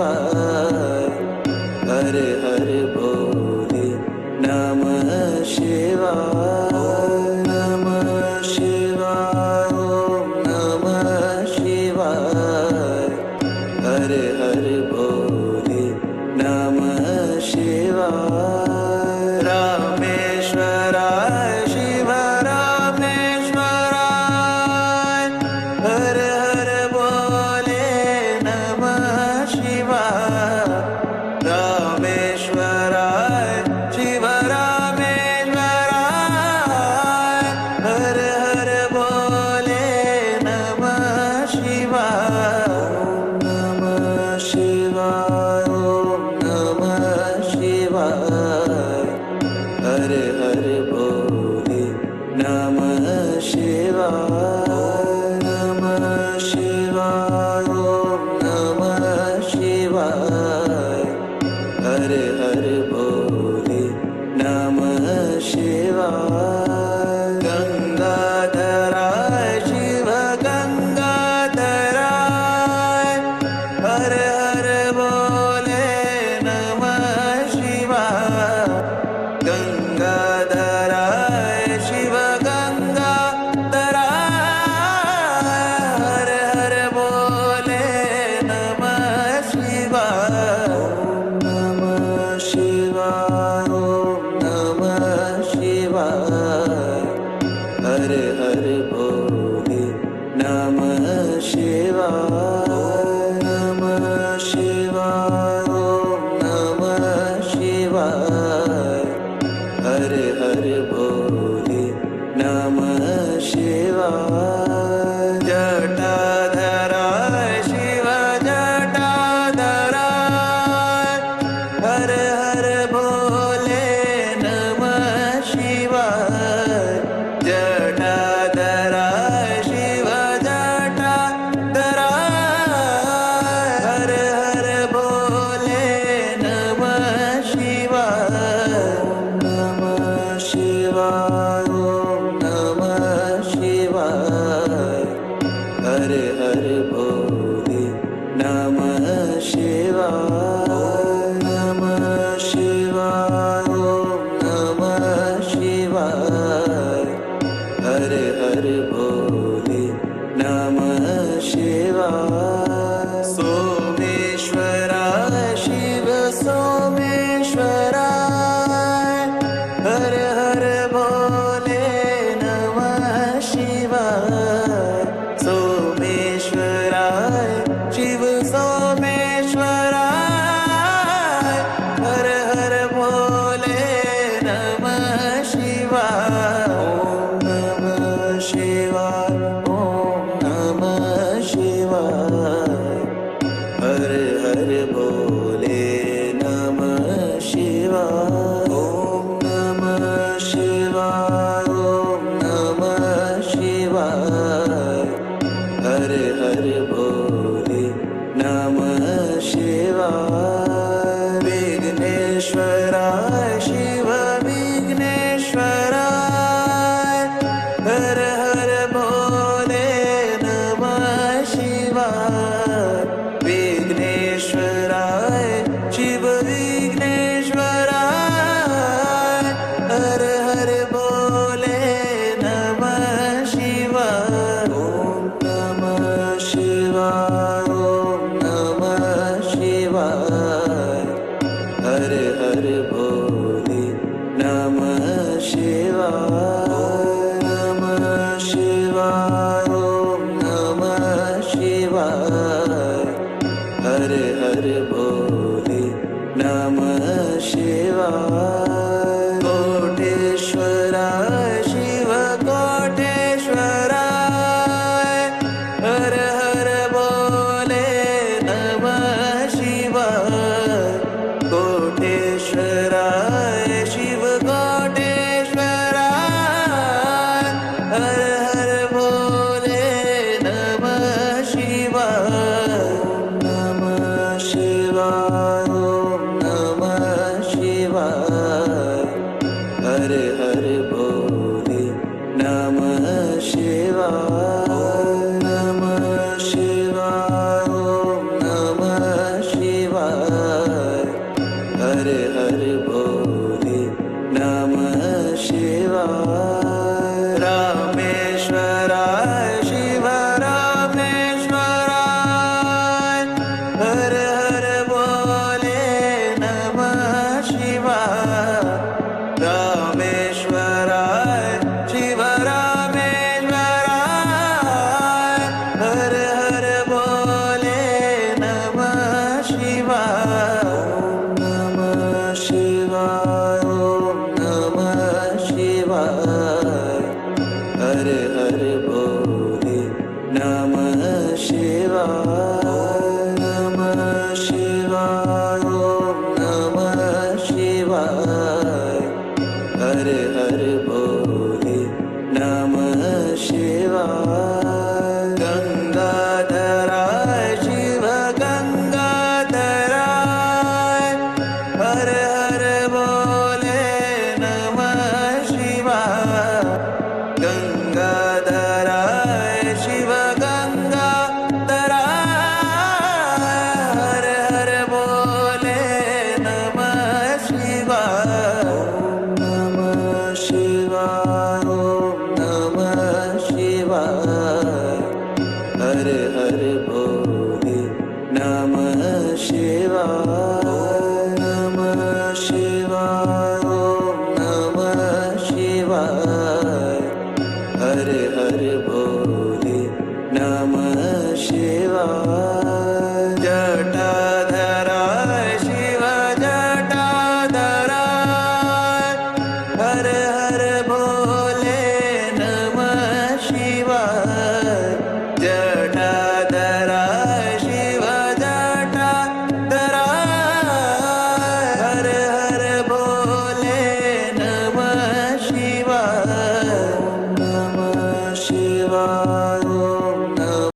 शिवाय, हर हर भोले नमः शिवाय, नमः शिवाय, ओम नमः शिवाय, हर हर भोले नमः शिवाय, रामेश्वराय शिव रामेश्वराय, हर हर भोले नमः शिवाय, रामेश्वराय शिव रामेश्वराय, हर हर भोले नमः शिवाय, ओम नमः शिवाय, ओम नमः शिवाय, हर हर भोले नमः शिवाय, नमः शिवाय, ओम नमः शिवाय, हर हर भोले नमः शिवाय, गंगाधराय शिव गंगाधराय, हर हर भोले नमः शिवाय, गंगाधराय शिव गंगाधराय, हर हर भोले नमः शिवाय, ओम नमः शिवाय, ओम नमः शिवाय, हर हर भोले नमः शिवाय, नमः शिवाय, ओम नमः शिवाय, हर हर भोले नमः शिवाय, जटाधराय शिव जटाधराय, हर हर भोले नमः शिवाय, जटाधराय शिव जटाधराय, हर हर भोले नमः शिवाय, ओम नमः शिवाय, ओम नमः शिवाय, हर हर भोले नमः शिवाय, नमः शिवाय, ओम नमः शिवाय, हर हर भोले नमः शिवाय, सोमेश्वराय शिव सोमेश्वराय, हर हर भोले नमः शिवाय, सोमेश्वराय शिव सोमेश्वराय, हर हर भोले नमः शिवाय, ओम नमः शिवाय, ओम नमः शिवाय, हर हर भोले नमः शिवाय, ओम नमः शिवाय, ओम नमः शिवाय, हर हर भोले नमः शिवाय, विघ्नेश्वराय शिव विघ्नेश्वराय, हर हर भोले नमः शिवाय, विघ्नेश्वराय शिव विघ्नेश्वराय, हर हर भोले नमः शिवाय, ओम नमः शिवाय, ओम नमः शिवाय, हर हर भोले नमः शिवाय, नमः शिवाय, ओम नमः शिवाय, हर हर भोले